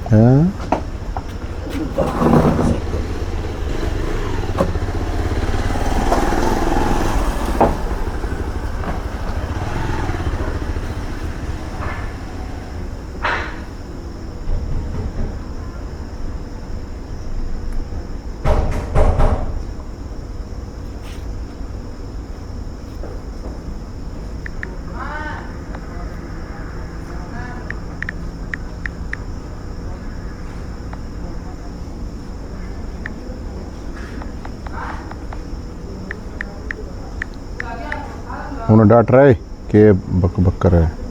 हाँ? उन्हें डांट रहा है कि बक बक कर रहा है।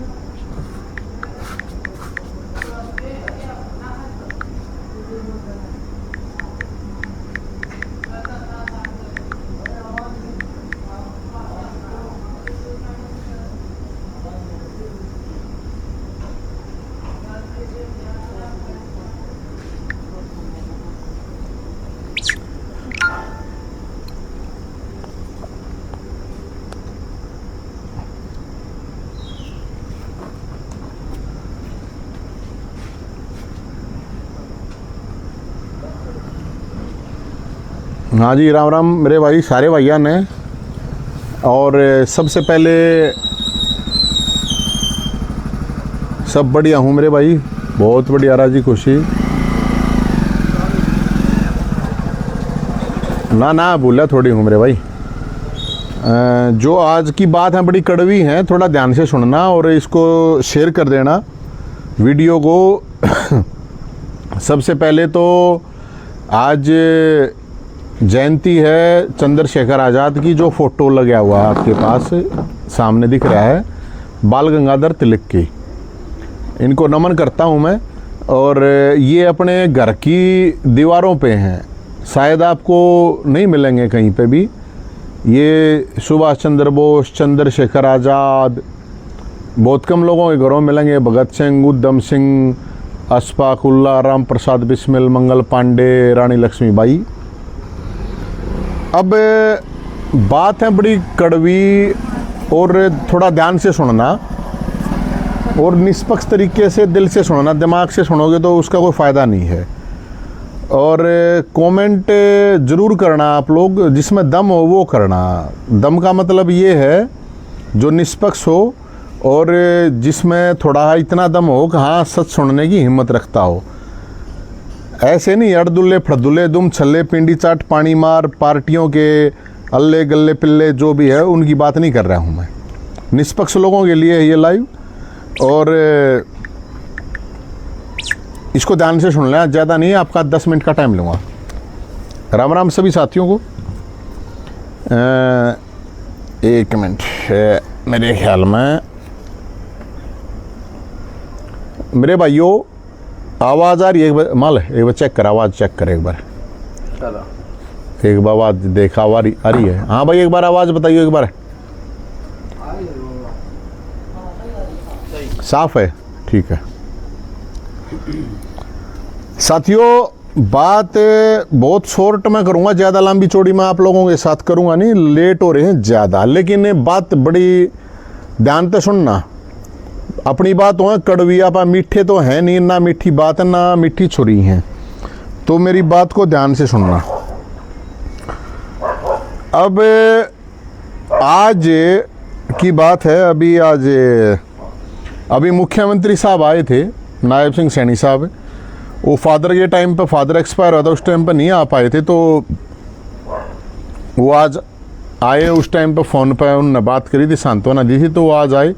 हाँ जी, राम राम मेरे भाई, सारे भैया ने। और सबसे पहले सब बढ़िया हूँ मेरे भाई, बहुत बढ़िया, राजी खुशी। ना ना भूला थोड़ी हूँ मेरे भाई। जो आज की बात है बड़ी कड़वी है, थोड़ा ध्यान से सुनना और इसको शेयर कर देना वीडियो को। सबसे पहले तो आज जयंती है चंद्रशेखर आज़ाद की, जो फोटो लगा हुआ है आपके पास सामने दिख रहा है, बाल गंगाधर तिलक की। इनको नमन करता हूँ मैं। और ये अपने घर की दीवारों पे हैं, शायद आपको नहीं मिलेंगे कहीं पे भी। ये सुभाष चंद्र बोस, चंद्रशेखर आज़ाद बहुत कम लोगों के घरों में मिलेंगे। भगत सिंह, उधम सिंह, अशफाक उल्लाह, राम प्रसाद बिस्मिल, मंगल पांडे, रानी लक्ष्मीबाई। अब बात है बड़ी कड़वी, और थोड़ा ध्यान से सुनना और निष्पक्ष तरीके से दिल से सुनना। दिमाग से सुनोगे तो उसका कोई फ़ायदा नहीं है। और कमेंट ज़रूर करना आप लोग, जिसमें दम हो वो करना। दम का मतलब ये है जो निष्पक्ष हो और जिसमें थोड़ा इतना दम हो कि हाँ सच सुनने की हिम्मत रखता हो। ऐसे नहीं अड़दुल्ले फड़दुल्ले, दुम छल्ले, पिंडी चाट, पानी मार, पार्टियों के अल्ले गल्ले पिल्ले जो भी है उनकी बात नहीं कर रहा हूँ मैं। निष्पक्ष लोगों के लिए ये लाइव, और इसको ध्यान से सुन लेना, ज़्यादा नहीं, आपका 10 मिनट का टाइम लूँगा। राम राम सभी साथियों को। एक मिनट, मेरे ख्याल में मेरे भाइयों आवाज़ आ रही है? एक बार माल एक बार चेक कर, आवाज़ चेक कर एक बार। एक बार आवाज़ देखा आ रही है? हाँ भाई एक बार आवाज़ बताइए एक बार। साफ है? ठीक है साथियों, बात बहुत शॉर्ट में करूँगा, ज़्यादा लंबी चौड़ी मैं आप लोगों के साथ करूँगा नहीं, लेट हो रहे हैं ज़्यादा। लेकिन बात बड़ी ध्यान से सुनना। अपनी बात हो कड़वी, आप मीठे तो हैं नहीं, ना मीठी बात है ना मीठी छुरी है, तो मेरी बात को ध्यान से सुनना। अब आज की बात है, अभी मुख्यमंत्री साहब आए थे, नायब सिंह सैनी साहब। वो फादर के टाइम पे, फादर एक्सपायर हुआ था उस टाइम पे नहीं आ पाए थे, तो वो आज आए। उस टाइम पे फ़ोन पे उन्होंने बात करी थी, सांत्वना दी थी, तो वो आज आए।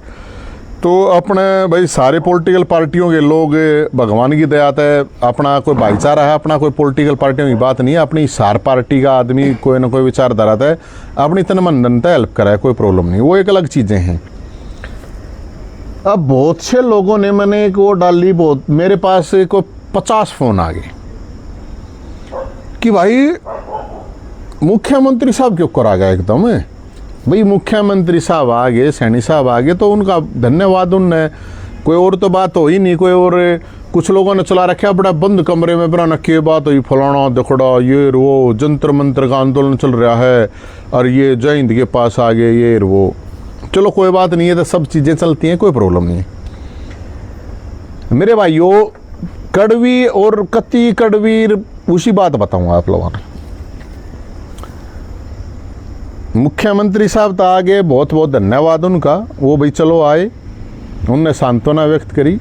तो अपने भाई सारे पॉलिटिकल पार्टियों के लोग भगवान की दया है, अपना कोई भाईचारा है, अपना कोई पॉलिटिकल पार्टियों की बात नहीं है। अपनी सार पार्टी का आदमी कोई ना कोई विचारधारा है, अपनी तन मन धन हेल्प करा है, कोई प्रॉब्लम नहीं, वो एक अलग चीज़ें हैं। अब बहुत से लोगों ने मैंने एक वो डाली, बहुत मेरे पास कोई 50 फ़ोन आ गए कि भाई मुख्यमंत्री साहब क्यों करा गया एकदम। भाई मुख्यमंत्री साहब आ गए, सैनी साहब आ गए, तो उनका धन्यवाद। उनने कोई और तो बात हो ही नहीं, कोई और कुछ लोगों ने चला रखा बड़ा बंद कमरे में, बना नक्की बात हुई, फलाना दखड़ा, ये वो जंतर मंतर का आंदोलन चल रहा है, और ये जय हिंद के पास आ गए, ये वो। चलो कोई बात नहीं है, तो सब चीज़ें चलती हैं, कोई प्रॉब्लम नहीं है। मेरे भाइयों, कड़वी और कति कड़वी उसी बात बताऊंगा आप लोगों को। मुख्यमंत्री साहब तो आगे, बहुत बहुत धन्यवाद उनका, वो भाई चलो आए, उनने सांत्वना व्यक्त करी।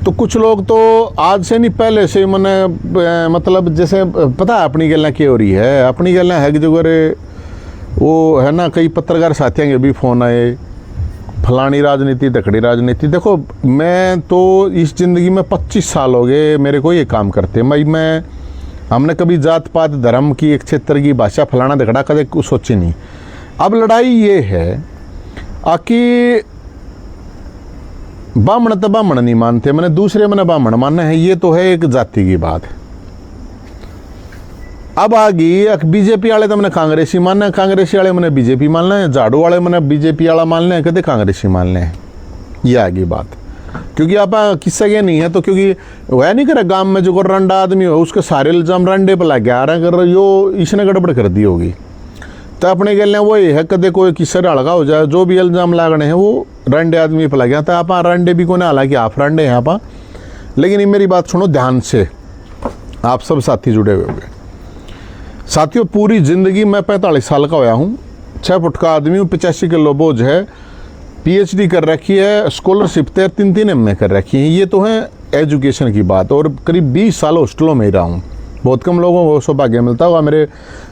तो कुछ लोग तो आज से नहीं पहले से मैंने मतलब जैसे पता है अपनी गल्ला क्या हो रही है, अपनी गल्ला है कि जो वो है ना, कई पत्रकार साथियों के भी फोन आए, फलानी राजनीति तकड़ी राजनीति। देखो मैं तो इस ज़िंदगी में 25 साल हो गए मेरे को ये काम करते, मैं हमने कभी जात पात धर्म की, एक क्षेत्र की भाषा फलाना दखड़ा कदे कुछ सोची नहीं। अब लड़ाई ये है कि ब्राह्मण तो ब्राह्मण नहीं मानते, मैंने दूसरे मैंने ब्राह्मण मानना है, ये तो है एक जाति की बात। अब आ गई बीजेपी वाले तो मैंने कांग्रेसी मानना है, कांग्रेसी वाले मैंने बीजेपी मानना है, झाड़ू वाले मैंने बीजेपी वाला मानना है, कदे कांग्रेसी मानना है। ये आ गई बात, क्योंकि आप किस्सा ये नहीं है तो, क्योंकि वह नहीं करे गांव में जो रंडा आदमी हो उसके सारे इल्जाम रंडे पर लग गया कर यो इसने गड़बड़ कर दी होगी। तो अपने गल वो ये है कदे कोई किस्सा डालगा हो जाए, जो भी इल्जाम लागने हैं वो रंडे आदमी पर लग गया। तो आप रंडे भी को ना, हालांकि आप रंडे हैं आप, लेकिन ये मेरी बात सुनो ध्यान से, आप सब साथी जुड़े हुए होंगे। साथियों पूरी ज़िंदगी मैं 45 साल का होया हूँ, 6 फुट का आदमी हूँ, 85 किलो बोझ है, PhD कर रखी है, स्कॉलरशिप 3 MA कर रखी है। ये तो है एजुकेशन की बात। और करीब 20 साल हॉस्टलों में ही रहा हूँ। बहुत कम लोगों को सौभाग्य मिलता होगा। मेरे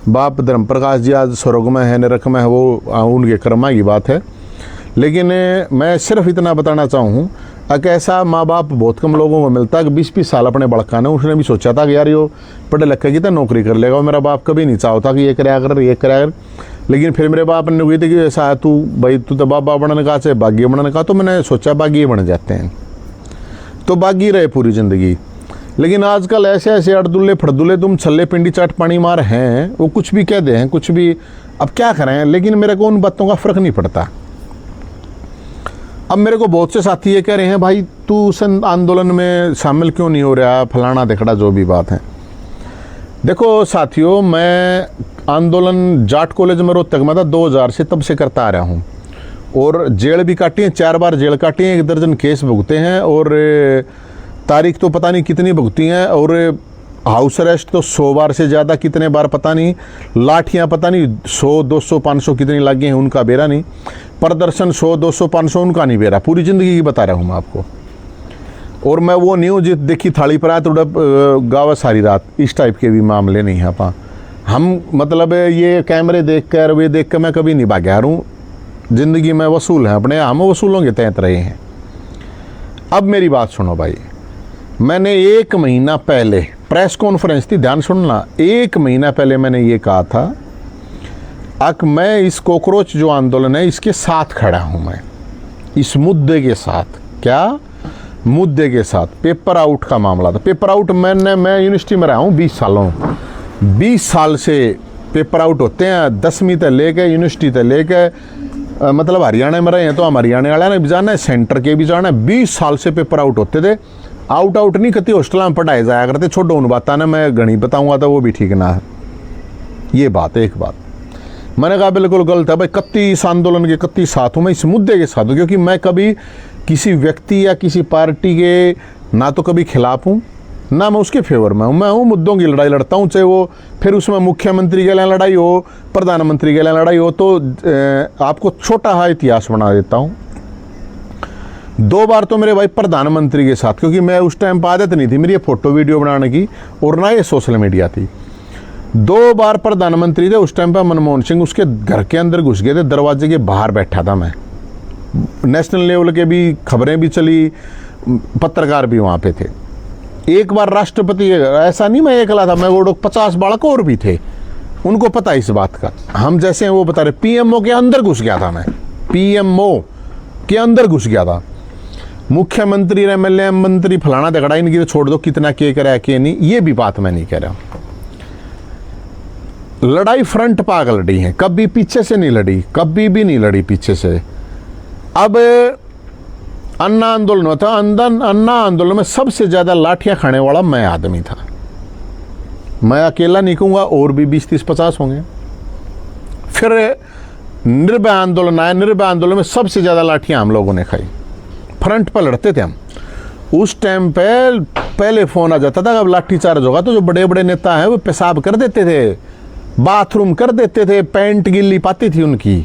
बाप धर्म प्रकाश जी आज स्वर्ग में है, नरक में है, वो उनके कर्मा की बात है। लेकिन मैं सिर्फ इतना बताना चाहूँ कि ऐसा माँ बाप बहुत कम लोगों को मिलता है कि 20-20 साल अपने बड़का ने, उसने भी सोचा था कि यार यो पढ़े लिखे की तो नौकरी कर लेगा। मेरा बाप कभी नहीं चाहता कि ये कराया कर ये कराया कर। लेकिन फिर मेरे बाप ने कही थी कि ऐसा है तू भाई तू तो बाबा बनने का चाहे बागी बनने का, तो मैंने सोचा बागी बन जाते हैं, तो बागी रहे पूरी ज़िंदगी। लेकिन आजकल ऐसे ऐसे अड़दुल्ले फड़दुल्ले तुम छल्ले पिंडी चाट पानी मार हैं, वो कुछ भी कह दे हैं कुछ भी, अब क्या करें। लेकिन मेरे को उन बातों का फ़र्क नहीं पड़ता। अब मेरे को बहुत से साथी ये कह रहे हैं भाई तू आंदोलन में शामिल क्यों नहीं हो रहा, फलाना देखड़ा, जो भी बात है। देखो साथियों, मैं आंदोलन जाट कॉलेज में रोहतक में था 2000 से, तब से करता आ रहा हूँ। और जेल भी काटी है, 4 बार जेल काटी है, 1 दर्जन केस भुगते हैं, और तारीख तो पता नहीं कितनी भुगती हैं, और हाउस अरेस्ट तो 100 बार से ज़्यादा, कितने बार पता नहीं, लाठियाँ पता नहीं 100, 200, 500 कितनी लगी हैं, उनका बेरा नहीं, प्रदर्शन 100, 200, 500 उनका नहीं बेरा, पूरी ज़िंदगी की बता रहा हूँ मैं आपको। और मैं वो नहीं हूँ जित देखी थाली पर आए तो गावा सारी रात, इस टाइप के भी मामले नहीं हैं। हम मतलब ये कैमरे देख कर वे देख कर मैं कभी नहीं भाग्या हूँ, ज़िंदगी में वसूल हैं अपने, हम वसूलों के तहत रहे हैं। अब मेरी बात सुनो भाई, मैंने 1 महीना पहले प्रेस कॉन्फ्रेंस थी, ध्यान सुनना, 1 महीना पहले मैंने ये कहा था कि मैं इस कॉकरोच जो आंदोलन है इसके साथ खड़ा हूँ, मैं इस मुद्दे के साथ। क्या मुद्दे के साथ? पेपर आउट का मामला था। पेपर आउट मैं यूनिवर्सिटी में रहा हूँ 20 सालों, 20 साल से पेपर आउट होते हैं, 10वीं तक लेके यूनिवर्सिटी तक लेके, मतलब हरियाणा में रहे हैं तो हम हरियाणा वाले ने भी जाना है, सेंटर के भी जाना है। 20 साल से पेपर आउट होते थे। आउट नहीं करती, हॉस्टल में पढ़ाए जाया करते। छोड़ो उन बात ना, मैं घनी बताऊंगा तो वो भी ठीक ना है। ये बात एक बात मैंने कहा बिल्कुल गलत है भाई, कत्ती इस आंदोलन के कत्ती साथ हूँ, मैं इस मुद्दे के साथ हूँ, क्योंकि मैं कभी किसी व्यक्ति या किसी पार्टी के ना तो कभी खिलाफ हूँ ना मैं उसके फेवर में हूँ। मैं हूँ मुद्दों की लड़ाई लड़ता हूँ, चाहे वो फिर उसमें मुख्यमंत्री के लिए लड़ाई हो, प्रधानमंत्री के लिए लड़ाई हो। तो आपको छोटा सा इतिहास बना देता हूँ। 2 बार तो मेरे भाई प्रधानमंत्री के साथ, क्योंकि मैं उस टाइम पर आदत नहीं थी मेरी ये फोटो वीडियो बनाने की और ना ये सोशल मीडिया थी। 2 बार प्रधानमंत्री थे उस टाइम पर मनमोहन सिंह, उसके घर के अंदर घुस गए थे, दरवाजे के बाहर बैठा था मैं। नेशनल लेवल के भी खबरें भी चली, पत्रकार भी वहाँ पे थे। एक बार राष्ट्रपति, ऐसा नहीं मैं अकेला था, मैं वो लोग 50 बालक और भी थे, उनको पता इस बात का। हम जैसे हैं वो बता रहे, PMO के अंदर घुस गया था मैं, PMO के अंदर घुस गया था। मुख्यमंत्री MLA मंत्री फलाना दगड़ा इनकी तो छोड़ दो, कितना के करा के नहीं, ये भी बात मैं नहीं कह रहा। लड़ाई फ्रंट पाग लड़ी है, कभी पीछे से नहीं लड़ी, कभी भी नहीं लड़ी पीछे से। अब अन्ना आंदोलन होता, अन्ना आंदोलन में सबसे ज्यादा लाठियां खाने वाला मैं आदमी था। मैं अकेला नहीं कहूंगा, और भी 20, 30, 50 होंगे। फिर निर्भया आंदोलन आया, निर्भया आंदोलन में सबसे ज्यादा लाठियां हम लोगों ने खाई, फ्रंट पर लड़ते थे हम। उस टाइम पे पहले फोन आ जाता था, अब लाठीचार्ज होगा तो जो बड़े बड़े नेता हैं वो पेशाब कर देते थे, बाथरूम कर देते थे, पैंट गिल्ली पाती थी उनकी,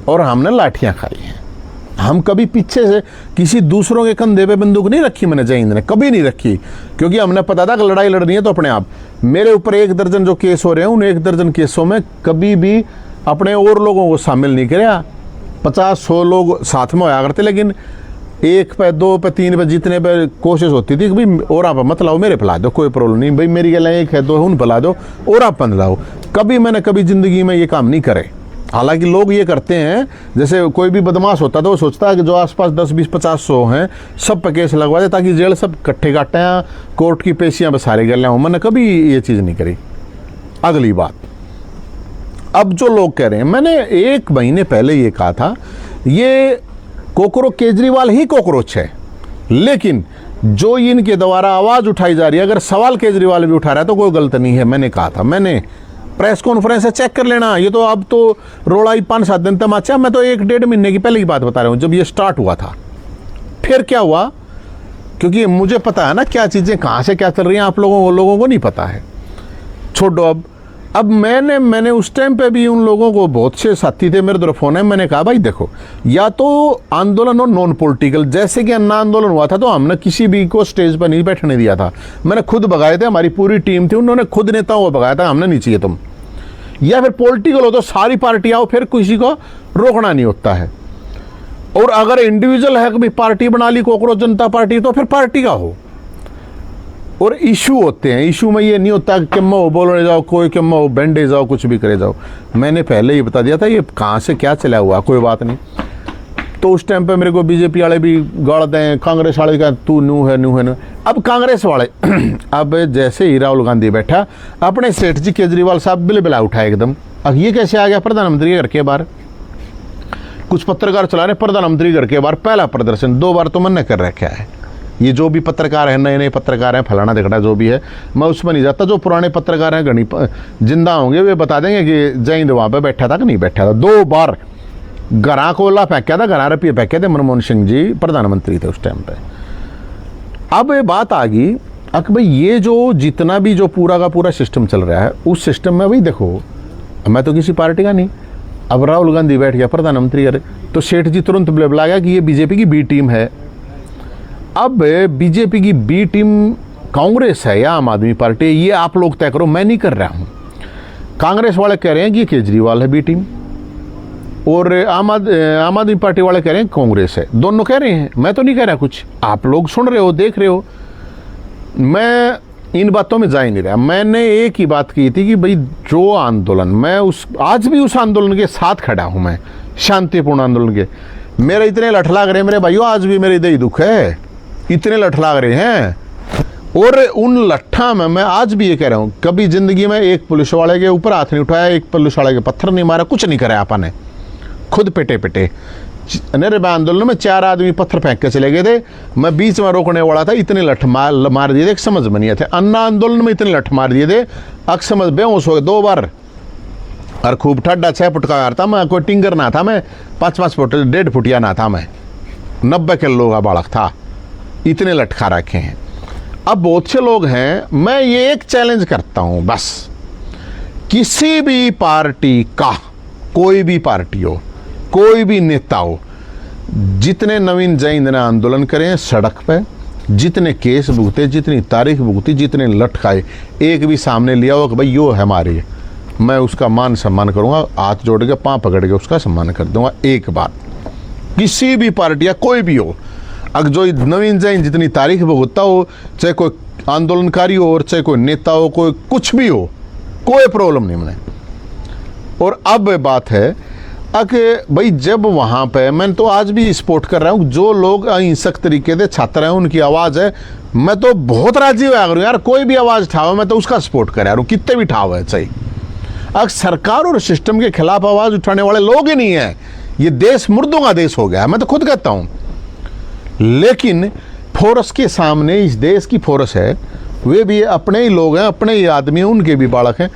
और हमने लाठियां खाई हैं। हम कभी पीछे से किसी दूसरों के कंधे पे बंदूक नहीं रखी मैंने, जय हिंद ने कभी नहीं रखी, क्योंकि हमने पता था कि लड़ाई लड़नी है तो अपने आप। मेरे ऊपर 1 दर्जन जो केस हो रहे हैं, उन 1 दर्जन केसों में कभी भी अपने और लोगों को शामिल नहीं किया। 50-100 लोग साथ में होया करते, लेकिन 1 पे 2 पे 3 पे जितने पे कोशिश होती थी कि भाई और आप मत लाओ, मेरे पिला दो, कोई प्रॉब्लम नहीं, भाई मेरी गला 1 है 2 है उन पिला दो, और आप पन लाओ। मैंने कभी जिंदगी में ये काम नहीं करे। हालांकि लोग ये करते हैं, जैसे कोई भी बदमाश होता तो वो सोचता है कि जो आसपास 10, 20, 50, 100 हैं सब पे केस लगवा दे ताकि जेल सब इकट्ठे काटे हैं, कोर्ट की पेशियां पे सारे गले हों। मैंने कभी ये चीज़ नहीं करी। अगली बात, अब जो लोग कह रहे हैं, मैंने 1 महीने पहले ये कहा था, ये कॉकरोच केजरीवाल ही कॉकरोच है, लेकिन जो इनके द्वारा आवाज़ उठाई जा रही है, अगर सवाल केजरीवाल भी उठा रहा है तो कोई गलत नहीं है। मैंने कहा था, मैंने प्रेस कॉन्फ्रेंस है, चेक कर लेना। ये तो अब तो रोड़ा ही 5-7 दिन तमाचा, मैं तो 1-1.5 महीने की पहले की बात बता रहा हूँ, जब ये स्टार्ट हुआ था। फिर क्या हुआ, क्योंकि मुझे पता है ना क्या चीज़ें कहाँ से क्या चल रही हैं, आप लोगों को नहीं पता है, छोड़ो। अब मैंने उस टाइम पे भी उन लोगों को, बहुत से साथी थे मेरे तरफ फोन है, मैंने कहा भाई देखो, या तो आंदोलन हो नॉन पॉलिटिकल, जैसे कि अन्ना आंदोलन हुआ था तो हमने किसी भी को स्टेज पर नहीं बैठने दिया था, मैंने खुद भगाए थे, हमारी पूरी टीम थी, उन्होंने खुद नेताओं को भगाया था, हमने नहीं चाहिए तुम। या फिर पॉलिटिकल हो तो सारी पार्टी आओ, फिर किसी को रोकना नहीं होता है। और अगर इंडिविजुअल है कि पार्टी बना ली कॉकरोच जनता पार्टी, तो फिर पार्टी का हो। और इशू होते हैं, इशू में ये नहीं होता कि किम्मा हो बोलने जाओ, कोई किम्मा हो बैंडे जाओ, कुछ भी करे जाओ। मैंने पहले ही बता दिया था ये कहाँ से क्या चला हुआ, कोई बात नहीं। तो उस टाइम पे मेरे को बीजेपी वाले भी गाड़ दें, कांग्रेस वाले का तू न्यू है। अब कांग्रेस वाले अब जैसे ही राहुल गांधी बैठा, अपने सेठ जी केजरीवाल साहब बिल उठाए एकदम। अब ये कैसे आ गया प्रधानमंत्री के घर के बाहर? कुछ पत्रकार चला रहे प्रधानमंत्री घर के बाहर पहला प्रदर्शन, 2 बार तो मैंने कर रखा है। ये जो भी पत्रकार हैं, नए पत्रकार हैं, फलाना दिखड़ा जो भी है, मैं उसमें नहीं जाता। जो पुराने पत्रकार हैं घनी जिंदा होंगे वे बता देंगे कि जय हिंद वहाँ पर बैठा था कि नहीं बैठा था। 2 बार घरा कोला फेंका था, घरा रुपये फेंके थे। मनमोहन सिंह जी प्रधानमंत्री थे उस टाइम पे। अब ये बात आ गई कि भाई ये जो जितना भी जो पूरा का पूरा सिस्टम चल रहा है, उस सिस्टम में भाई देखो, मैं तो किसी पार्टी का नहीं। अब राहुल गांधी बैठ गया प्रधानमंत्री, अरे तो सेठ जी तुरंत बुला गया कि ये बीजेपी की बी टीम है। अब बीजेपी की बी टीम कांग्रेस है या आम आदमी पार्टी, ये आप लोग तय करो, मैं नहीं कर रहा हूं। कांग्रेस वाले कह रहे हैं कि ये केजरीवाल है बी टीम, और आम आदमी पार्टी वाले कह रहे हैं कांग्रेस है। दोनों कह रहे हैं, मैं तो नहीं कह रहा कुछ, आप लोग सुन रहे हो, देख रहे हो। मैं इन बातों में जा ही नहीं रहा। मैंने एक ही बात की थी कि भाई जो आंदोलन, मैं आज भी उस आंदोलन के साथ खड़ा हूं, मैं शांतिपूर्ण आंदोलन के। मेरे इतने लठ लाग रहे हैं मेरे भाइयों, आज भी मेरे दही दुख है, इतने लठ लाग रहे हैं। और उन लट्ठा में मैं आज भी ये कह रहा हूं, कभी जिंदगी में एक पुलिस वाले के ऊपर हाथ नहीं उठाया, एक पुलिस वाले के पत्थर नहीं मारा, कुछ नहीं करा आपने, खुद पेटे नरेबा आंदोलन में 4 आदमी पत्थर फेंक के चले गए थे, मैं बीच में रोकने वाला था, इतने लठ मार दिए थे, समझ में नहीं थे। अन्ना आंदोलन में इतने लठ मार दिए थे, समझ बेहोश हो गए 2 बार। और खूब ठड्डा 6 फुट का था मैं, कोई टिंगर ना था मैं, 5-5 फुट 1.5 फुटिया ना था मैं, 90 किलो का बालक था, इतने लटका रखे हैं। अब बहुत से लोग हैं, मैं ये एक चैलेंज करता हूं बस, किसी भी पार्टी का, कोई भी पार्टी हो, कोई भी नेता हो, जितने नवीन जय हिंद ने आंदोलन करें सड़क पे, जितने केस भुगते, जितनी तारीख भुगती, जितने लटकाए, एक भी सामने लिया हो कि भाई यो है हमारे, मैं उसका मान सम्मान करूंगा, हाथ जोड़ के पांव पकड़ के उसका सम्मान कर दूंगा। एक बात, किसी भी पार्टी या कोई भी हो, अगर जो नवीन जय हिंद जितनी तारीख भुगतता हो, चाहे कोई आंदोलनकारी हो और चाहे कोई नेता हो, कोई कुछ भी हो, कोई प्रॉब्लम नहीं मैंने। और अब बात है कि भाई जब वहाँ पे, मैं तो आज भी सपोर्ट कर रहा हूँ, जो लोग अहिंसक तरीके से छात्र हैं उनकी आवाज़ है, मैं तो बहुत राजी हुआ करूँ यार, कोई भी आवाज़ ठाओ मैं तो उसका सपोर्ट कर रहा हूँ, कितने भी ठाव है चाहिए। अब सरकार और सिस्टम के खिलाफ आवाज़ उठाने वाले लोग ही नहीं है, ये देश मुर्दों का देश हो गया, मैं तो खुद कहता हूँ। लेकिन फोर्स के सामने इस देश की फोर्स है, वे भी अपने ही लोग हैं, अपने ही आदमी हैं, उनके भी बालक हैं।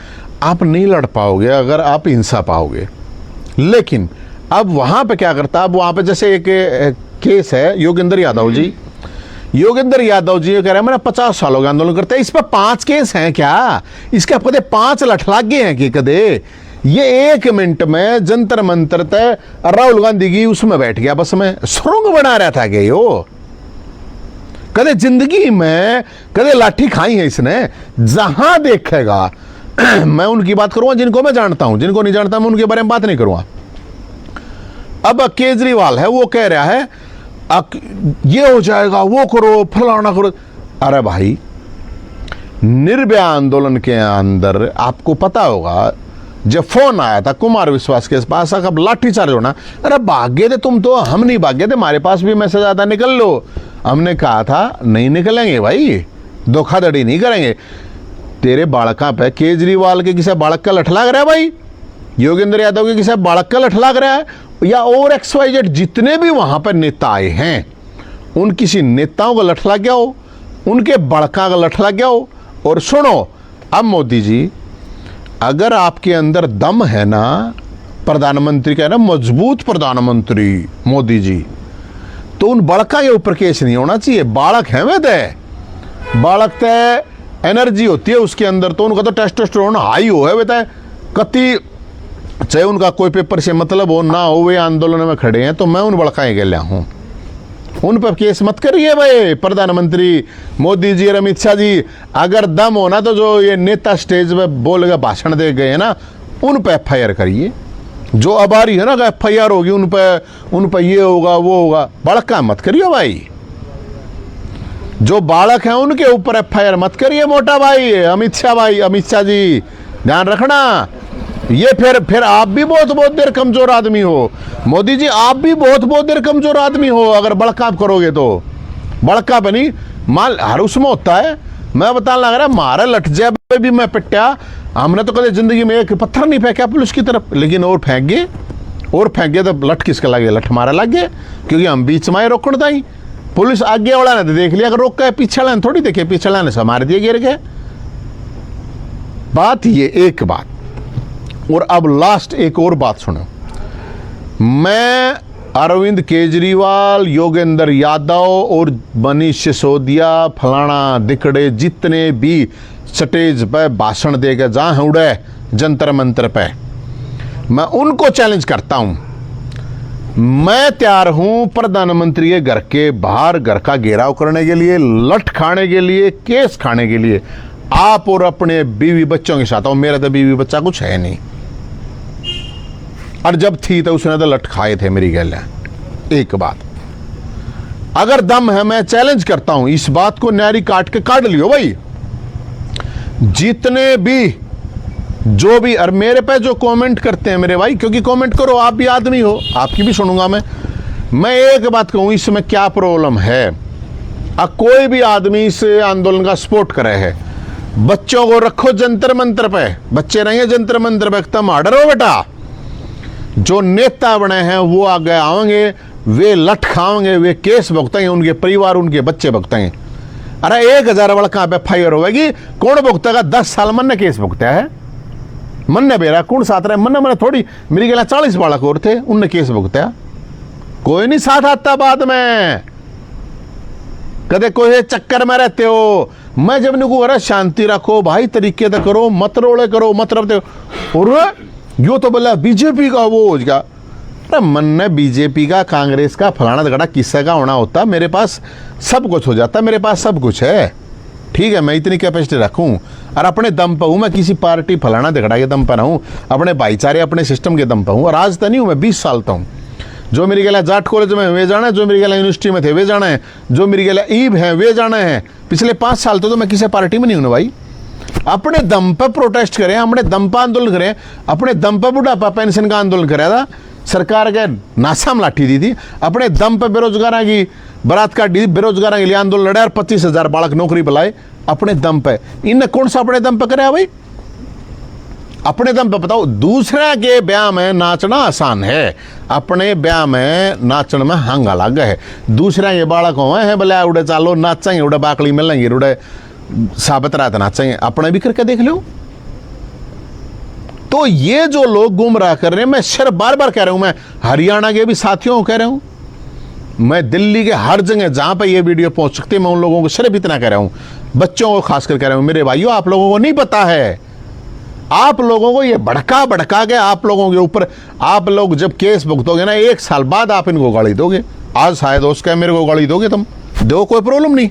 आप नहीं लड़ पाओगे अगर आप हिंसा पाओगे। लेकिन अब वहाँ पे क्या करता, अब वहाँ पे जैसे एक केस है योगेंद्र यादव जी, योगेंद्र यादव जी कह रहे हैं मैंने 50 साल हो गए आंदोलन करते हैं, इस पर 5 केस हैं क्या? इसके कदे 5 लठलागे हैं कि कदे? ये 1 मिनट में जंतर मंतर तय राहुल गांधी की उसमें बैठ गया, बस में सुरंग बना रहा था कि यो कदे जिंदगी में कदे लाठी खाई है इसने? जहां देखेगा मैं उनकी बात करूंगा जिनको मैं जानता हूं, जिनको नहीं जानता मैं उनके बारे में बात नहीं करूंगा। अब केजरीवाल है वो कह रहा है ये हो जाएगा, वो करो, फलाना करो। अरे भाई, निर्भया आंदोलन के अंदर आपको पता होगा जब फोन आया था कुमार विश्वास के पास, अब लाठीचार्ज होना, अरे भागे थे तुम तो, हम नहीं भागे थे, हमारे पास भी मैसेज आता निकल लो। हमने कहा था नहीं निकलेंगे भाई, धोखाधड़ी नहीं करेंगे। तेरे बालका पे केजरीवाल के किसी बालक का लठ लग रहा है भाई, योगेंद्र यादव के किसी बालक का लठ लग रहा है, या और XYZ जितने भी वहां पर नेता आए हैं उन किसी नेताओं का लठ लग गया हो, उनके बड़का का लठ लग गया हो। और सुनो, अब मोदी जी अगर आपके अंदर दम है ना, प्रधानमंत्री का है ना, मजबूत प्रधानमंत्री मोदी जी, तो उन बड़का के ऊपर केस नहीं होना चाहिए। बालक है वे तय, बालक तय एनर्जी होती है उसके अंदर, तो उनका तो टेस्टोस्टेरोन हाई हो है वे तय कति, चाहे उनका कोई पेपर से मतलब हो ना हो, वे आंदोलन में खड़े हैं, तो मैं उन बड़काए के लिया हूं, उन पर केस मत करिए भाई। प्रधानमंत्री मोदी जी और अमित शाह जी, अगर दम होना तो जो ये नेता स्टेज पे बोल के भाषण दे गए ना, उन पर FIR करिए। जो अबारी है ना FIR होगी उन पर ये होगा वो होगा, बड़का मत करिए भाई। जो बालक है उनके ऊपर FIR मत करिए मोटा भाई, अमित शाह जी ध्यान रखना। ये फिर आप भी बहुत देर कमजोर आदमी हो मोदी जी, आप भी बहुत देर कमजोर आदमी हो अगर बड़का करोगे तो। बड़का बनी माल हर उसमें होता है, मैं बताने लग रहा मारा लठ जैब पे भी मैं पिट्टा, हमने तो कभी जिंदगी में एक पत्थर नहीं फेंका पुलिस की तरफ, लेकिन और फेंक गए तो लठ किसका लगे? लठ मारा लग गए, क्योंकि हम बीच में रोकना था ही। पुलिस आगे वाला ने तो देख लिया, अगर रोक गए पीछे वाला ने थोड़ी देखे, पीछे वाला ने से मार दिए गिर गए। बात ये एक बात, और अब लास्ट एक और बात सुनो। मैं अरविंद केजरीवाल, योगेंद्र यादव और मनीष सिसोदिया, फलाना दिकड़े जितने भी स्टेज पे भाषण देके जहां उड़े जंतर मंतर पे, मैं उनको चैलेंज करता हूं। मैं तैयार हूं प्रधानमंत्री के घर के बाहर घर का घेराव करने के लिए, लठ खाने के लिए, केस खाने के लिए, आप और अपने बीवी बच्चों के साथ आओ। मेरा तो बीवी बच्चा कुछ है नहीं, और जब थी तो उसने तो लठ खाए थे मेरी गल है। एक बात अगर दम है, मैं चैलेंज करता हूं, इस बात को न्यारी काट के काट लियो भाई। जितने भी जो भी, और मेरे पे जो कमेंट करते हैं मेरे भाई, क्योंकि कमेंट करो, आप भी आदमी हो, आपकी भी सुनूंगा मैं एक बात कहूं, इसमें क्या प्रॉब्लम है? अब कोई भी आदमी इस आंदोलन का सपोर्ट करे है, बच्चों को रखो जंतर मंतर पे, बच्चे नहीं है जंतर मंतर पे, तुम ऑर्डर हो बेटा। जो नेता बने हैं वो आगे आएंगे, वे लठ खाएंगे, वे केस भुगतेंगे, उनके परिवार उनके बच्चे भुगतेंगे। अरे 1000 बड़का पे FIR होगी, कौन भुगतेगा? 10 साल मन ने केस भुगता है, मन ने बेरा कौन साथ रहे, मन थोड़ी, मेरी गला 40 बालक और थे, उनने केस भुगता, कोई नहीं साथ आता बाद में, कदे कोई चक्कर में रहते हो। मैं जब निको अरे शांति रखो भाई, तरीके से करो, मत रोड़े करो, मत रखते और यो तो बोला बीजेपी का वो हो गया। अरे मन ने बीजेपी का, कांग्रेस का, फलाना झगड़ा किस्सा का होना होता, मेरे पास सब कुछ हो जाता, मेरे पास सब कुछ है, ठीक है, मैं इतनी कैपेसिटी रखूं, और अपने दम पर हूं, मैं किसी पार्टी फलाना झगड़ा के दम पर हूं, अपने भाईचारे अपने सिस्टम के दम पर हूं। और आज तो नहीं हूं, मैं 20 साल तो हूं। जो मेरी गला जाट कॉलेज में वे जाना है, जो मेरी गला यूनिवर्सिटी में थे वे जाना है, जो मेरी गला ईब है वे जाना है। पिछले 5 साल तो मैं किसी पार्टी में नहीं हूं भाई। अपने दम पर प्रोटेस्ट करें, अपने दम पर आंदोलन करें, अपने दम पर बुढ़ापा पेंशन का आंदोलन कराया था, सरकार के नासाम लाठी दी थी, अपने दम पर बेरोजगार की बरात काट दी, बेरोजगार के लिए आंदोलन लड़ा और 25,000 बालक नौकरी बुलाए अपने दम पे। इनने कौन सा अपने दम पे कराया भाई? अपने दम पे बताओ। दूसरा के ब्याह में नाचना आसान है, अपने ब्याह में नाचन में हंग अलग है। दूसरा ये बालक हुए हैं बोले उड़े चालो नाचेंगे, उड़े बाकड़ी मिलेंगे, उड़े साबित रात नाचेंगे, अपने भी करके देख लो। तो ये जो लोग गुमराह कर रहे हैं, मैं सिर्फ बार बार कह रहा हूं, मैं हरियाणा के भी साथियों को कह रहा हूं, मैं दिल्ली के हर जगह जहां पे ये वीडियो पहुंच सकती है, मैं उन लोगों को सिर्फ इतना कह रहा हूं, बच्चों को खासकर कह रहा हूं, मेरे भाइयों आप लोगों को नहीं पता है, आप लोगों को ये भड़का भड़का के आप लोगों के ऊपर, आप लोग जब केस भुगतोगे ना 1 साल बाद आप इनको गाली दोगे। आज शायद उसका मेरे को गाली दोगे, तुम दो, कोई प्रॉब्लम नहीं,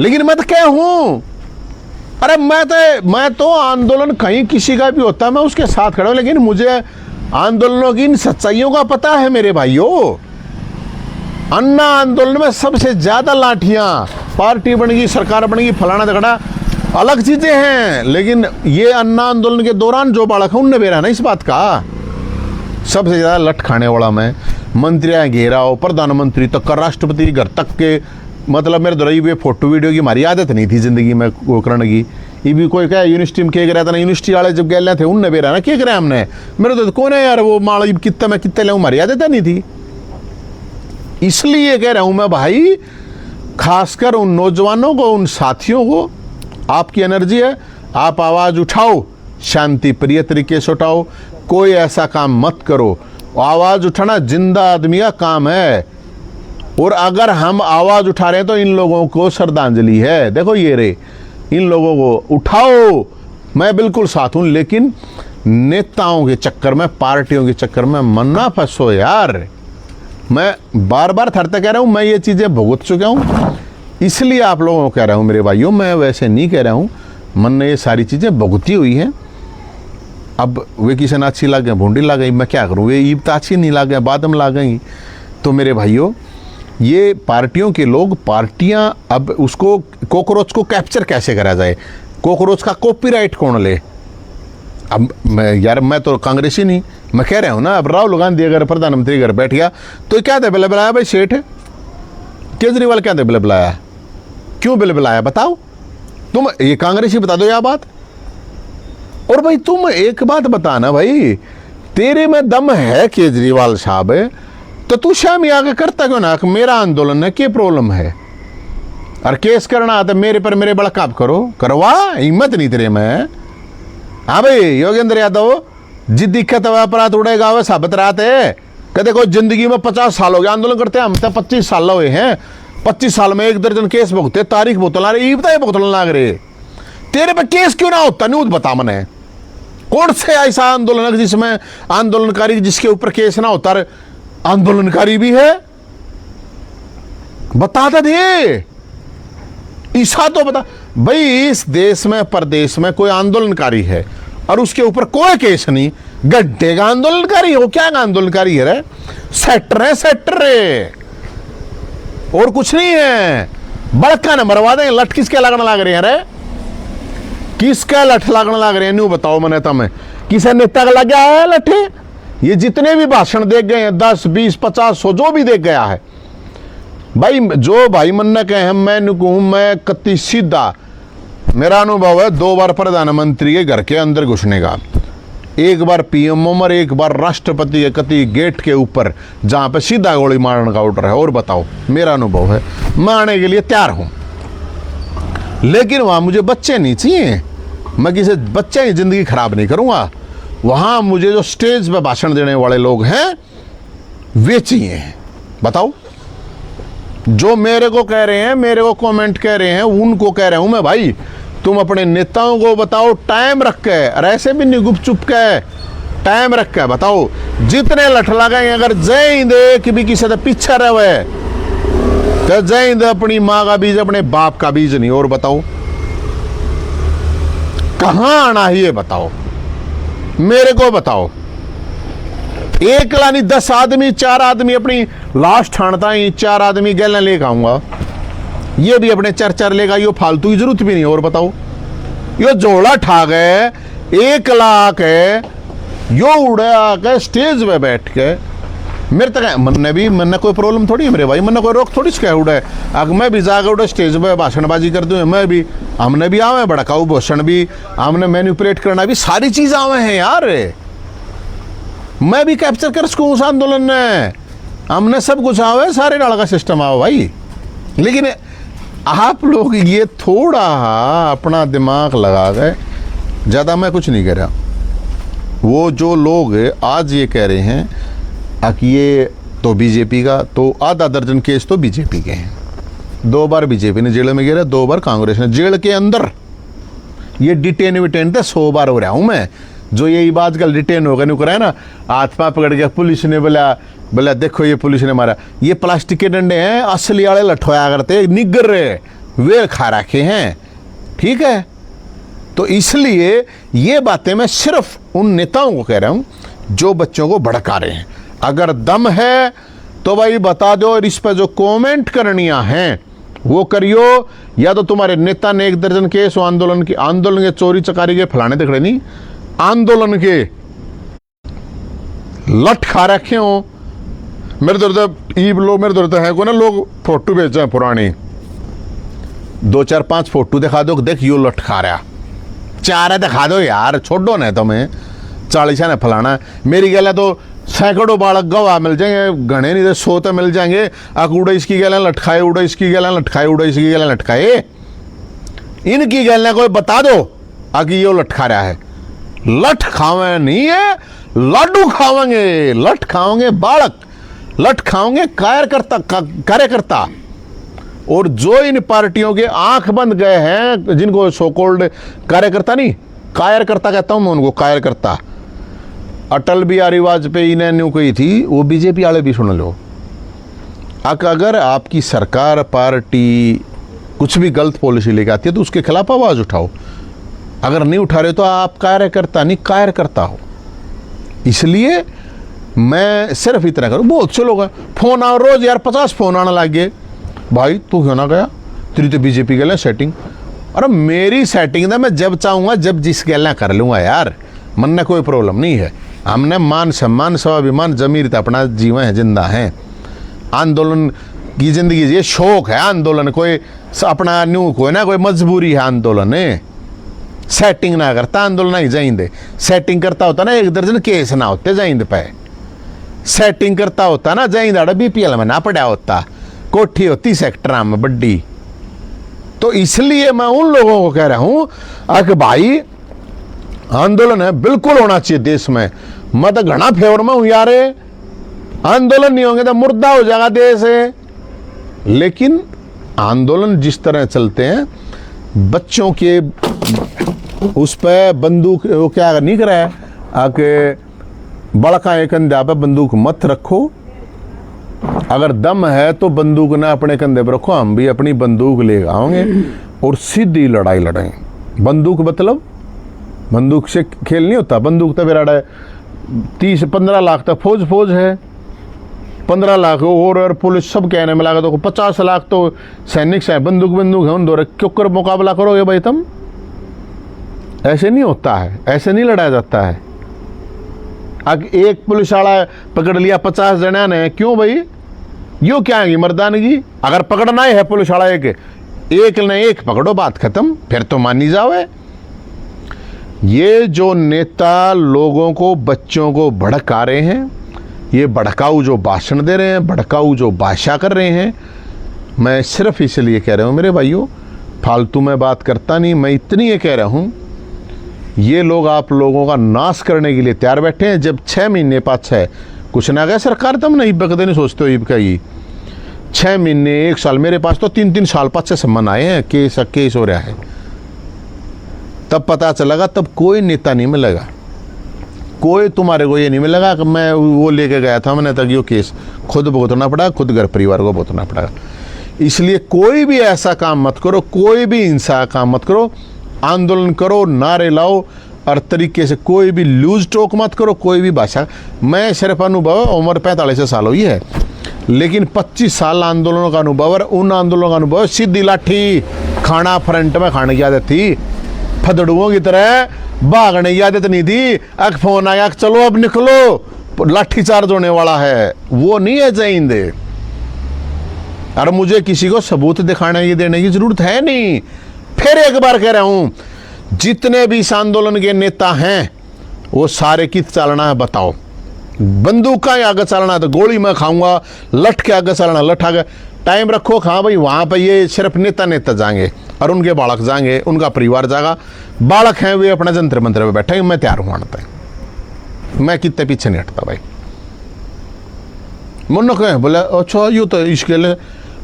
लेकिन मैं तो क्या हूं, अरे मैं तो आंदोलन कहीं किसी का भी होता है मैं उसके साथ खड़ा हूं, लेकिन मुझे आंदोलनों की इन सच्चाइयों का पता है मेरे भाइयों। अन्ना आंदोलन में सबसे ज्यादा लाठियां, पार्टी बन गई, सरकार बन गई, फलाना झगड़ा अलग चीजें हैं, लेकिन ये अन्ना आंदोलन के दौरान जो बालक है उनने बेरा ना इस बात का, सबसे ज्यादा लठ खाने वाला मैं, मंत्रियां घेराव, प्रधानमंत्री तक का, राष्ट्रपति घर तक के, मतलब मेरे द्वारा ये फोटो वीडियो की हमारी आदत नहीं थी जिंदगी में वो करने की। ये भी कोई क्या यूनिवर्सिटी में क्या कराया था ना, यूनिवर्सिटी वाले जब गए थे उनने बेरा ना क्या कराया हमने, मेरे तो कौन है यार वो माल कितना मैं कितने ले, हमारी आदत नहीं थी। इसलिए कह रहा हूं मैं भाई, खासकर उन नौजवानों को, उन साथियों को, आपकी एनर्जी है, आप आवाज उठाओ, शांति प्रिय तरीके से उठाओ, कोई ऐसा काम मत करो। आवाज उठाना जिंदा आदमी का काम है, और अगर हम आवाज उठा रहे हैं तो इन लोगों को श्रद्धांजलि है। देखो ये रे, इन लोगों को उठाओ, मैं बिल्कुल साथ हूं, लेकिन नेताओं के चक्कर में, पार्टियों के चक्कर में मन्ना फंसो यार। मैं बार बार थरते कह रहा हूं, मैं ये चीजें भुगत चुका हूं, इसलिए आप लोगों को कह रहा हूं मेरे भाइयों, मैं वैसे नहीं कह रहा हूं, मन ने ये सारी चीजें भुगती हुई हैं। अब वे किसी ने अच्छी लग गए, भूडी लग गई, मैं क्या करूं, वे ईब तो अच्छी नहीं लग गए, बाद में लग गई। तो मेरे भाइयों, ये पार्टियों के लोग, पार्टियां, अब उसको कॉकरोच को कैप्चर कैसे करा जाए, कॉकरोच का कॉपीराइट कौन ले। अब मैं तो कांग्रेसी नहीं, मैं कह रहा हूं ना, अब राहुल गांधी अगर प्रधानमंत्री घर बैठ गया तो क्या दे बिल बुलाया भाई, सेठ केजरीवाल क्या दे बिल बुलाया, क्यों बिल बुलाया बताओ, तुम ये कांग्रेसी बता दो यह बात। और भाई तुम एक बात बताना भाई, तेरे में दम है केजरीवाल साहब, तो तू शाम आगे करता क्यों ना, मेरा आंदोलन है, क्या प्रॉब्लम है, और केस करना आता मेरे पर, मेरे बड़काप करो, करवा, हिम्मत नहीं तेरे में। हाँ भाई योगेंद्र यादव, जिस दिक्कत है अपराध उड़ेगा वह साबित रहते है, कहते कोई जिंदगी में 50 साल हो गया आंदोलन करते हैं, हम तो 25 साल हुए हैं, 25 साल में 1 दर्जन केस भुगते, तारीख भुगतला रहे, ये बताए भुगतला लाग रहे, तेरे पे केस क्यों ना होता, नहीं बता मने, कौन से ऐसा आंदोलन जिसमें आंदोलनकारी जिसके ऊपर केस ना होता, आंदोलनकारी भी है, बता दे, ईसा तो बता भाई। इस देश में, प्रदेश में कोई आंदोलनकारी है और उसके ऊपर कोई केस नहीं, गड्ढे का आंदोलनकारी हो, क्या आंदोलनकारी है रे, सेटर है, सेटर है, और कुछ नहीं है। बड़का न मरवा दें, लठ किसके लगने लग रहे हैं रे, किसका लठ लगने लग रहे हैं, न्यू बताओ मैंने तुम्हें, किसी नेता का लग गया है लठे। ये जितने भी भाषण देख गए हैं, 10, 20, 50, 100 जो भी देख गया है भाई, जो भाई मन्ना कहे हैं, मैं कति सीधा, मेरा अनुभव है 2 बार प्रधानमंत्री के घर के अंदर घुसने का, 1 बार पीएम और 1 बार राष्ट्रपति के कति गेट के ऊपर, जहां पे सीधा गोली मारने का ऑर्डर है। और बताओ, मेरा अनुभव है, मैं आने के लिए तैयार हूं, लेकिन वहां मुझे बच्चे नहीं चाहिए, मैं किसी बच्चे की जिंदगी खराब नहीं करूंगा, वहां मुझे जो स्टेज पे भाषण देने वाले लोग हैं वे चाहिए। बताओ, जो मेरे को कह रहे हैं, मेरे को कमेंट कह रहे हैं, उनको कह रहा हूं मैं भाई, तुम अपने नेताओं को बताओ टाइम रख के, और ऐसे भी नहीं गुपचुप के, टाइम रख के बताओ, जितने लठ लगाए, अगर जय हिंद कि भी किसी से पीछे रहे तो जय हिंद अपनी माँ का बीज, अपने बाप का बीज नहीं। और बताओ कहां आना है, ये बताओ, मेरे को बताओ, एक लानी 10 आदमी, 4 आदमी अपनी लास्ट ठाणता ही, 4 आदमी गैलन लेकर आऊंगा, ये भी अपने 4-4 लेगा, यो फालतू की जरूरत भी नहीं। और बताओ, यो जोड़ा ठा गए 1 लाख है, यो उड़े आके स्टेज पे बैठ के, मेरे तक मन कोई प्रॉब्लम थोड़ी है मेरे भाई, मन कोई रोक थोड़ी से उड़े, अगर मैं भी जाकर उड़े स्टेज पे भाषणबाजी कर दूं, मैं भी, हमने भी आवे भड़काऊ भाषण भी, हमने मैनिपुलेट करना भी, सारी चीज आवे हैं यार, मैं भी कैप्चर कर सकूं उस आंदोलन में, हमने सब कुछ आवे, सारे डाल का सिस्टम आओ भाई। लेकिन आप लोग ये थोड़ा अपना दिमाग लगा गए, ज्यादा मैं कुछ नहीं कह रहा। वो जो लोग आज ये कह रहे हैं कि ये तो बीजेपी का, तो आधा दर्जन केस तो बीजेपी के हैं। 2 बार बीजेपी ने जेल में गिरा, 2 बार कांग्रेस ने जेल के अंदर। ये डिटेन विटेन थे 100 बार हो रहा हूं मैं। जो ये बात कल डिटेन होगा नहीं करा है ना, हाथ पाँव पकड़ के पुलिस ने बोला देखो ये पुलिस ने मारा, ये प्लास्टिक के डंडे हैं, असली वाले लठोया करते निगर रहे वे खा रखे हैं, ठीक है। तो इसलिए ये बातें मैं सिर्फ उन नेताओं को कह रहा हूं जो बच्चों को भड़का रहे हैं। अगर दम है तो भाई बता दो, और इस पर जो कमेंट करनियां हैं वो करियो। या तो तुम्हारे नेता ने 1 दर्जन केस आंदोलन के चोरी चकारी के फलाने दिख रहे नहीं, आंदोलन के लठ खा रखे हो। मेरे दर्द ईब लो, मेरे दर्द है को ना लोग फोटो भेज जाए पुरानी, 2 4 5 फोटो दिखा दो, देख यो लठ खा रहा, 4 दिखा दो यार, छोड़ो ना तुम्हें 40 है फलाना। मेरी गल तो सैकड़ों बालक गवाह मिल जाएंगे, घने नहीं तो 100 तो मिल जाएंगे। उड़ा इसकी गल लटकाए, उड़ा इसकी गल लटकाए, उड़ा इसकी गल लटकाए, इनकी गल कोई बता दो आगे यो लटका रहा है। लठ खावे नहीं है, लाडू खावेंगे, लठ खाओगे बालक, लठ खाओगे कार्यकर्ता। और जो इन पार्टियों के आंख बंद गए हैं, जिनको सो कॉल्ड कार्यकर्ता नहीं, कायरकर्ता कहता हूं मैं उनको, कायरकर्ता। अटल बिहारी वाजपेयी ने न्यू कही थी, वो बीजेपी वाले भी सुन लो। अगर आपकी सरकार पार्टी कुछ भी गलत पॉलिसी लेके आती है तो उसके खिलाफ आवाज उठाओ। अगर नहीं उठा रहे तो आप कार्यकर्ता नहीं कायरकर्ता हो। इसलिए मैं सिर्फ इतना करूँ। बहुत से लोग फोन आ रोज यार 50 फोन आने लग गए, भाई तू क्यों ना गया, तेरी तो बीजेपी गल सेटिंग। अरे मेरी सेटिंग ना मैं जब चाहूँगा, जब जिस गल कर लूँगा यार, मन में कोई प्रॉब्लम नहीं है। हमने मान सम्मान स्वाभिमान जमीर तो अपना जीवन है, जिंदा है। आंदोलन की जिंदगी, ये शौक है आंदोलन, कोई अपना न्यू कोई ना कोई मजबूरी है आंदोलन है। सेटिंग ना करता आंदोलन ही जाइंदे, सेटिंग करता होता ना 1 दर्जन केस ना होते जाइंदे पे, सेटिंग करता होता ना जाइंदा बीपीएल में ना पड़ा होता, कोठी होती सेक्टर में बड्डी। तो इसलिए मैं उन लोगों को कह रहा हूं कि भाई आंदोलन है बिल्कुल होना चाहिए देश में। मैं तो घना फेवर में हूं यार, आंदोलन नहीं होंगे तो मुर्दा हो जाएगा देश है। लेकिन आंदोलन जिस तरह चलते हैं, बच्चों के उस पर बंदूक वो क्या नहीं करा है आके बड़का एक कंधे पे बंदूक मत रखो। अगर दम है तो बंदूक ना अपने कंधे पर रखो, हम भी अपनी बंदूक ले आओगे और सीधी लड़ाई लड़ेंगे। बंदूक मतलब बंदूक से खेल नहीं होता, बंदूक तो मेरा 30-15 लाख तक फौज है, 15 लाख और पुलिस सब कहने में लगा तो 50 लाख तो सैनिक है, बंदूक है उन दो क्यों कर मुकाबला करोगे भाई तुम। ऐसे नहीं होता है, ऐसे नहीं लड़ाया जाता है। अगर एक पुलिस वाला पकड़ लिया 50 जना ने, क्यों भाई यो क्या है मर्दानगी। अगर पकड़ना ही है पुलिस वाला एक ने एक पकड़ो, बात खत्म, फिर तो मानी जाओ। ये जो नेता लोगों को, बच्चों को भड़का रहे हैं, ये भड़काऊ जो भाषण दे रहे हैं, भड़काऊ जो भाषा कर रहे हैं, मैं सिर्फ इसलिए कह रहा हूं मेरे भाइयों, फालतू में बात करता नहीं, मैं इतनी ये कह रहा हूं, ये लोग आप लोगों का नाश करने के लिए तैयार बैठे हैं। जब 6 महीने पाछे कुछ ना गया सरकार, तब नहीं बकदे नहीं सोचते हो ईब का ही 6 महीने 1 साल, मेरे पास तो 3-3 साल पाछे सम्मान आए हैं, केस हो रहा है। तब पता चलेगा, तब कोई नेता नहीं मिलेगा, कोई तुम्हारे को ये नहीं मिलेगा कि मैं वो लेके गया था मैंने तक यो केस खुद भुगतना पड़ा, खुद घर परिवार को भुगतना पड़ा। इसलिए कोई भी ऐसा काम मत करो, कोई भी हिंसा काम मत करो, आंदोलन करो, नारे लाओ, और तरीके से कोई भी लूज टॉक मत करो, कोई भी भाषा। मैं सिर्फ अनुभव, उम्र 45 साल हुई है, लेकिन 25 साल आंदोलनों का अनुभव, और उन आंदोलनों का अनुभव सीधी लाठी खाना फ्रंट में खाने की आदत थी, फदड़ुओं की तरह भागने की आदत नहीं थी। अब फोन आया चलो अब निकलो, लाठी चार्ज होने वाला है, वो नहीं है जाइंदे। और मुझे किसी को सबूत दिखाने की देने की जरूरत है नहीं। फिर एक बार कह रहा हूं, जितने भी इस आंदोलन के नेता हैं वो सारे किस चलना है बताओ। बंदूक का आगे चलना है तो गोली मैं खाऊंगा, लठ के आगे चलना लठ आगे, टाइम रखो। हाँ भाई वहां पर ये सिर्फ नेता जाएंगे और उनके बालक जाएंगे, उनका परिवार जाएगा, बालक हैं वे अपना जंतर मंत्र में बैठे, मैं तैयार हूं आने, मैं कितने पीछे नहीं हटता भाई। मुन्ना कहे बोले अच्छा यूँ तो इसके लिए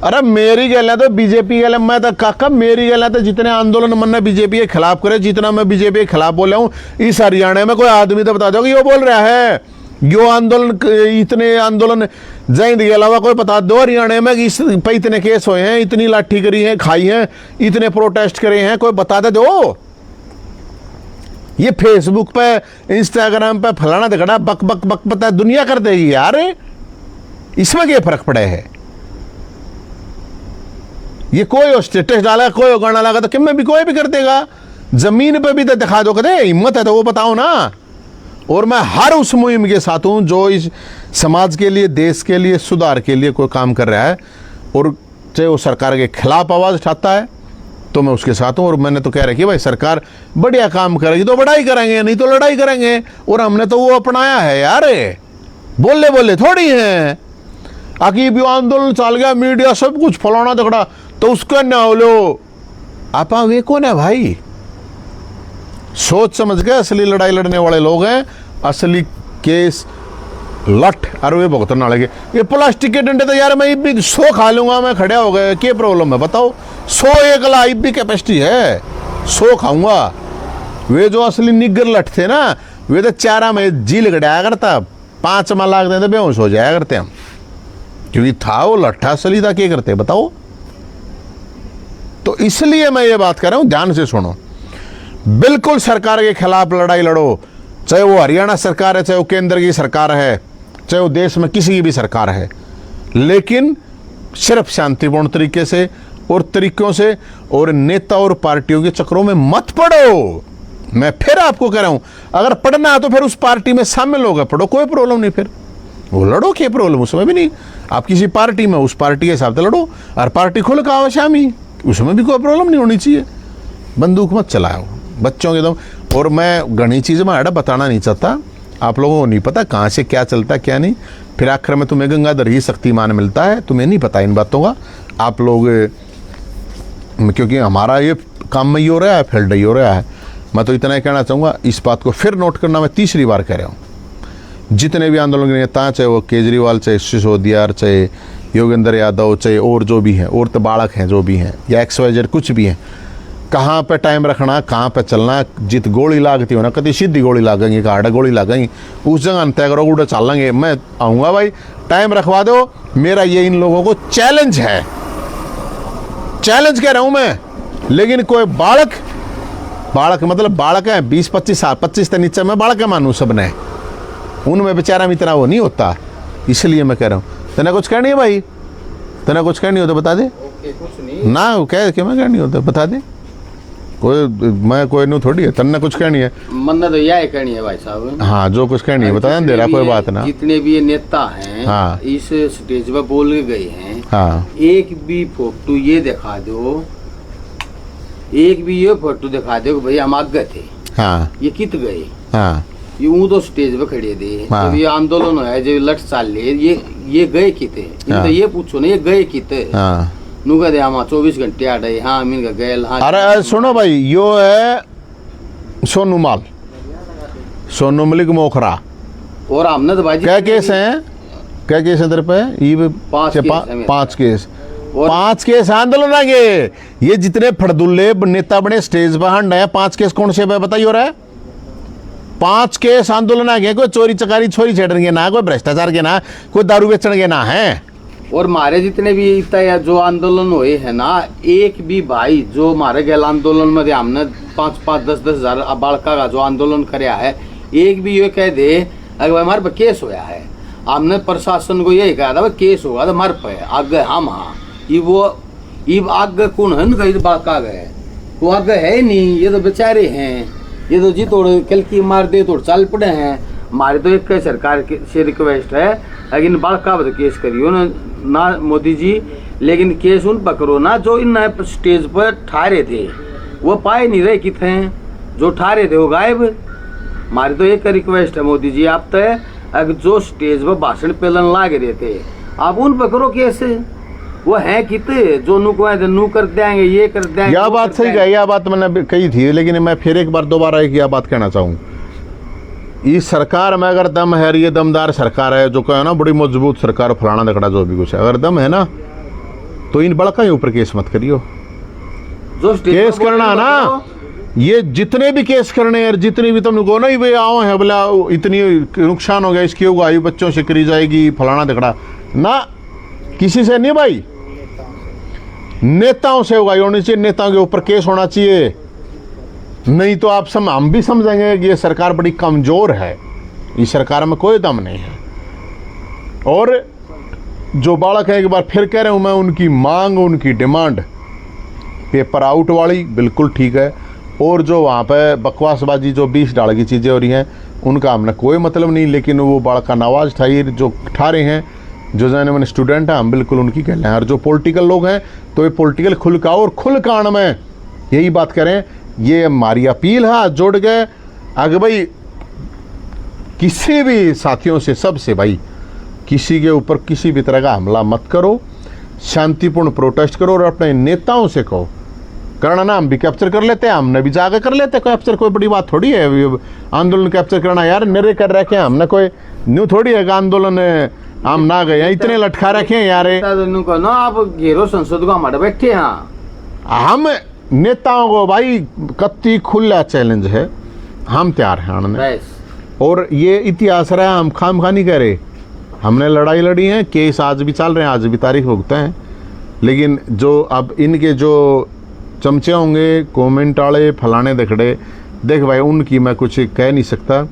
अरे मेरी गल है तो बीजेपी गल मैं तो काका मेरी गल है तो जितने आंदोलन मैंने बीजेपी के खिलाफ करे जितना मैं बीजेपी के खिलाफ बोला हूँ इस हरियाणा में कोई आदमी तो बता दो कि वो बोल रहा है यो आंदोलन इतने आंदोलन जैन के अलावा कोई बता दो हरियाणा में इस पे इतने केस हुए हैं इतनी लाठी करी है खाई है इतने प्रोटेस्ट करे हैं कोई बता दे दो। ये फेसबुक पे इंस्टाग्राम पे फलाना दिखड़ा बक बक बक बता दुनिया कर देगी यार इसमें क्या फर्क पड़े है। ये कोई स्टेटस डाला कोई गाना लगा तो किम भी कोई भी कर देगा जमीन पे भी तो दिखा दो कदे हिम्मत है तो वो बताओ ना। और मैं हर उस मुहिम के साथ हूं जो इस समाज के लिए देश के लिए सुधार के लिए कोई काम कर रहा है और चाहे वो सरकार के खिलाफ आवाज उठाता है तो मैं उसके साथ हूं। और मैंने तो कह रखी भाई सरकार बढ़िया काम करेगी तो बढ़ाई करेंगे नहीं तो लड़ाई करेंगे और हमने तो वो अपनाया है यार बोले बोले थोड़ी है अकीब आंदोलन चल गया मीडिया सब कुछ फलाना दखड़ा तो उसका ना बोलो आप वे कौन है भाई सोच समझ के असली लड़ाई लड़ने वाले लोग हैं असली केस लठ और वे भुगतने वाले ये प्लास्टिक के डंडे तो यार मैं भी 100 खा लूंगा मैं खड़ा हो गया क्या प्रॉब्लम है बताओ 100 एक लाइफ भी कैपेसिटी है 100 खाऊंगा। वे जो असली निगर लठ थे ना वे तो 4 में जी लगड़ाया करता 5 में लाख देते बेहोश हो जाया करते हम क्योंकि था वो लट्ठा असली था क्या करते बताओ। तो इसलिए मैं ये बात कर रहा हूं ध्यान से सुनो बिल्कुल सरकार के खिलाफ लड़ाई लड़ो चाहे वो हरियाणा सरकार है चाहे वो केंद्र की सरकार है चाहे वो देश में किसी की भी सरकार है लेकिन सिर्फ शांतिपूर्ण तरीके से और तरीकों से और नेता और पार्टियों के चक्रों में मत पड़ो। मैं फिर आपको कह रहा हूं अगर पढ़ना है तो फिर उस पार्टी में शामिल होकर पढ़ो कोई प्रॉब्लम नहीं फिर वो लड़ो क्या प्रॉब्लम उसमें भी नहीं आप किसी पार्टी में उस पार्टी के हिसाब से लड़ो और पार्टी खुल का आओ शामी उसमें भी कोई प्रॉब्लम नहीं होनी चाहिए। बंदूक मत चलाओ बच्चों के दम। और मैं घनी चीज़ में आड़ा बताना नहीं चाहता आप लोगों को नहीं पता कहाँ से क्या चलता क्या नहीं फिर आखिर में तुम्हें गंगाधर ही शक्तिमान मिलता है तुम्हें नहीं पता इन बातों का आप लोग क्योंकि हमारा ये काम में ही हो रहा है फील्ड ही हो रहा है। मैं तो इतना ही कहना चाहूँगा इस बात को फिर नोट करना मैं 3री बार कह रहा हूँ जितने भी आंदोलन के नेता चाहे वो केजरीवाल चाहे सिसोदिया चाहे योगेंद्र यादव चाहे और जो भी हैं और तो बालक हैं जो भी हैं या XYZ कुछ भी हैं कहाँ पे टाइम रखना कहाँ पे चलना जित गोली लागती हो ना कभी सीधी गोली लागेंगी कहाँ गोली लागेंगी उस जगह तय करो उड़ा चल लेंगे मैं आऊँगा भाई टाइम रखवा दो मेरा ये इन लोगों को चैलेंज है चैलेंज कह रहा हूँ मैं। लेकिन कोई बालक मतलब बालक है 20-25 साल 25 से नीचे में बालक है मानू सब ने उनमें बेचारा में इतना वो नहीं होता इसलिए मैं कह रहा हूँ तेना कुछ कहनी है भाई तेना कुछ कहनी हो तो बता दे कुछ नहीं ना कह के मैं कहनी होता बता दे कोई मैं कोई नहीं थोड़ी है तन्ने कुछ कहनी है मन्ना तो यह कहनी है भाई साहब। हाँ जो कुछ कहनी है बता दे रहा कोई बात ना जितने भी ये नेता हैं हाँ इस स्टेज पर बोल के गए हैं हाँ एक भी फोटो ये दिखा दो एक भी ये फोटो दिखा दो कि भाई हम आगे थे हाँ ये कित गए हाँ यूं तो स्टेज पे खड़े थे हाँ। जब ये आंदोलन है जब लट चाल ये गए किते हाँ। तो ये पूछो ना ये गए किते हाँ नु कह दे हम 24 घंटे आ रहे हाँ मीन का गए हाँ। अरे सुनो भाई यो है सोनू मलिक मोखरा और हमने तो भाई क्या केस हैं क्या केस है तेरे पे ये 5 केस 5 केस आंदोलन आगे ये जितने फड़दुल्ले नेता बने स्टेज पर हंड है 5 केस कौन से बताइए हो रहा है 5 केस आंदोलन आ गए कोई चोरी चकारी छोरी छेड़न के ना कोई भ्रष्टाचार के ना कोई दारू बेचने के ना है। और मारे जितने भी इतना जो आंदोलन हुए है ना एक भी भाई जो मारे गए आंदोलन में हमने 5-10 हजार बालका का जो आंदोलन कराया है एक भी ये कह दे अगर हमारे पे केस होया है हमने प्रशासन को यही कहा था केस होगा तो हमारे पे आगे हम हाँ ये वो ये आगे कौन है ना बालका गए वो आगे है नहीं ये तो बेचारे हैं ये तो जी थोड़े कल की मार दे थोड़े चाल पड़े हैं हमारे तो एक सरकार से रिक्वेस्ट है लेकिन बालका तो केस करियो ना मोदी जी लेकिन केस उन पकड़ो ना जो इन स्टेज पर ठहरे थे वो पाए नहीं रहे कितने जो ठहरे थे वो गायब। हमारी तो एक रिक्वेस्ट है मोदी जी आप तो अगर जो स्टेज पर भाषण पेलन लाग रहे थे आप उन पकड़ो केस वो है कितने जो नू कर देंगे ये कर देंगे। यह बात सही है यह बात मैंने कही थी लेकिन मैं फिर एक बार दोबारा एक यह बात कहना चाहूँ इस सरकार में अगर दम है, ये दमदार सरकार है जो कहो ना बड़ी मजबूत सरकार फलाना दकड़ा जो भी कुछ है, अगर दम है ना तो इन बड़का ही ऊपर केस मत करियो। जो केस करना ना, ये जितने भी केस करने हैं, जितनी भी तुमने को ना भाई आओ है बोला इतनी नुकसान हो गया इसकी होगा, आयु बच्चों से करी जाएगी फलाना दकड़ा ना, किसी से नहीं भाई, नेताओं से होगा, होनी चाहिए, नेताओं के ऊपर केस होना चाहिए। नहीं तो आप हम भी समझेंगे कि ये सरकार बड़ी कमजोर है, इस सरकार में कोई दम नहीं है। और जो बालक है, एक बार फिर कह रहा हूं मैं, उनकी मांग, उनकी डिमांड पेपर आउट वाली बिल्कुल ठीक है, और जो वहाँ पे बकवासबाजी जो 20 डाल की चीज़ें हो रही हैं उनका हमने कोई मतलब नहीं, लेकिन वो बालक का नवाज था ये जो ठारे हैं, जो मैंने स्टूडेंट हैं, हम बिल्कुल उनकी कह रहे हैं। और जो पॉलिटिकल लोग हैं तो ये पॉलिटिकल खुलकाओ और खुल कान में यही बात करें, ये हमारी अपील है, हाथ जोड़ गए। अगर भाई किसी भी साथियों से, सबसे भाई किसी के ऊपर किसी भी तरह का हमला मत करो, शांतिपूर्ण प्रोटेस्ट करो और अपने नेताओं से कहो करना ना, हम भी कैप्चर कर लेते हैं, हमने भी जाकर कर लेते हैं कैप्चर, कोई बड़ी बात थोड़ी है आंदोलन कैप्चर करना यार, निरे कर रखे हैं हमने, कोई न्यू थोड़ी है आंदोलन हम ना गए, इतने लटका रखे हैं यार। ना आप घेरो संसद को हमारे बैठे हैं, हम नेताओं को भाई कत्ती खुला चैलेंज है, हम तैयार हैं आने, और ये इतिहास रहा है, हम खाम खा नहीं कह रहे, हमने लड़ाई लड़ी है, केस आज भी चल रहे हैं, आज भी तारीख भुगते हैं। लेकिन जो अब इनके जो चमचे होंगे कमेंट वाले फलाने दखड़े, देख भाई उनकी मैं कुछ कह नहीं सकता,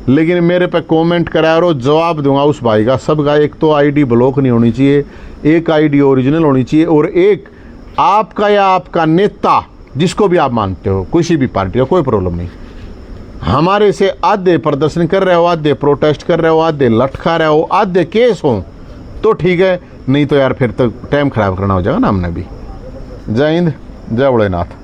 लेकिन मेरे पे कमेंट करा और जवाब दूंगा उस भाई का। सब का एक तो आईडी ब्लॉक नहीं होनी चाहिए, एक आईडी ओरिजिनल होनी चाहिए, और एक आपका या आपका नेता जिसको भी आप मानते हो, किसी भी पार्टी का, कोई प्रॉब्लम नहीं, हमारे से आधे प्रदर्शन कर रहे हो, आधे प्रोटेस्ट कर रहे हो, आधे लटका रहे हो, आधे केस हो तो ठीक है, नहीं तो यार फिर तो टाइम खराब करना हो जाएगा ना हमने भी। जय हिंद, जय भोलेनाथ।